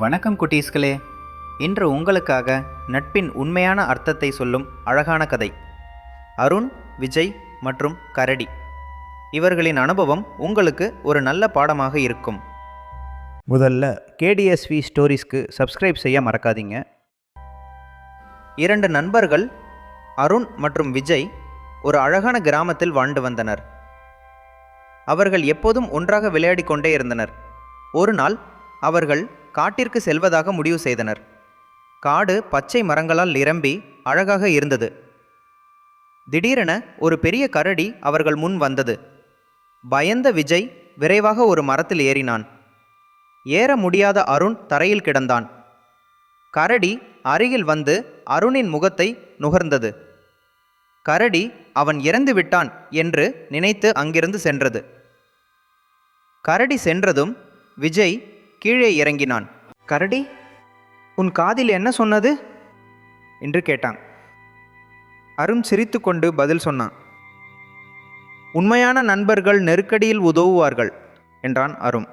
வணக்கம் குட்டீஸ்களே. இன்று உங்களுக்காக நட்பின் உண்மையான அர்த்தத்தை சொல்லும் அழகான கதை. அருண், விஜய் மற்றும் கரடி இவர்களின் அனுபவம் உங்களுக்கு ஒரு நல்ல பாடமாக இருக்கும். முதல்ல கேடிஎஸ்வி ஸ்டோரிஸ்க்கு சப்ஸ்கிரைப் செய்ய மறக்காதீங்க. இரண்டு நண்பர்கள் அருண் மற்றும் விஜய் ஒரு அழகான கிராமத்தில் வாழ்ந்து வந்தனர். அவர்கள் எப்போதும் ஒன்றாக விளையாடி கொண்டே இருந்தனர். ஒரு நாள் அவர்கள் காட்டிற்கு செல்வதாக முடிவு செய்தனர். காடு பச்சை மரங்களால் நிரம்பி அழகாக இருந்தது. திடீரென ஒரு பெரிய கரடி அவர்கள் முன் வந்தது. பயந்த விஜய் விரைவாக ஒரு மரத்தில் ஏறினான். ஏற முடியாத அருண் தரையில் கிடந்தான். கரடி அருகில் வந்து அருணின் முகத்தை நுகர்ந்தது. கரடி அவன் இறந்து விட்டான் என்று நினைத்து அங்கிருந்து சென்றது. கரடி சென்றதும் விஜய் கீழே இறங்கினான். கரடி, உன் காதில் என்ன சொன்னது என்று கேட்டான். அருண் சிரித்து கொண்டு பதில் சொன்னான். உண்மையான நண்பர்கள் நெருக்கடியில் உதவுவார்கள் என்றான் அருண்.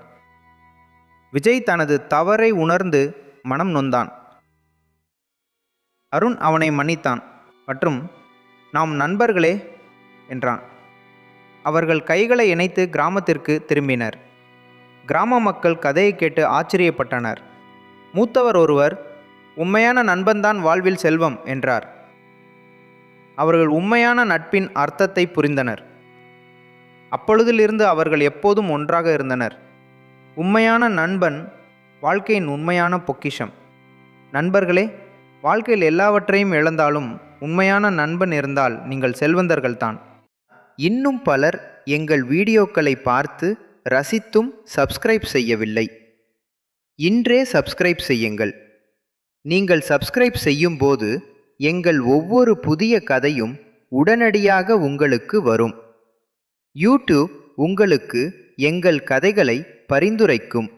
விஜய் தனது தவறை உணர்ந்து மனம் நொந்தான். அருண் அவனை மன்னித்தான் மற்றும் நாம் நண்பர்களே என்றான். அவர்கள் கைகளை இணைத்து கிராமத்திற்கு திரும்பினர். கிராம மக்கள் கதையை கேட்டு ஆச்சரியப்பட்டனர். மூத்தவர் ஒருவர், உண்மையான நண்பன்தான் வாழ்வில் செல்வம் என்றார். அவர்கள் உண்மையான நட்பின் அர்த்தத்தை புரிந்தனர். அப்பொழுதிலிருந்து அவர்கள் எப்போதும் ஒன்றாக இருந்தனர். உண்மையான நண்பன் வாழ்க்கையின் உண்மையான பொக்கிஷம். நண்பர்களே, வாழ்க்கையில் எல்லாவற்றையும் இழந்தாலும் உண்மையான நண்பன் இருந்தால் நீங்கள் செல்வந்தர்கள்தான். இன்னும் பலர் எங்கள் வீடியோக்களை பார்த்து ரசித்தும் சப்ஸ்கிரைப் செய்யவில்லை. இன்றே சப்ஸ்கிரைப் செய்யுங்கள். நீங்கள் சப்ஸ்கிரைப் செய்யும்போது எங்கள் ஒவ்வொரு புதிய கதையும் உடனடியாக உங்களுக்கு வரும். யூடியூப் உங்களுக்கு எங்கள் கதைகளை பரிந்துரைக்கும்.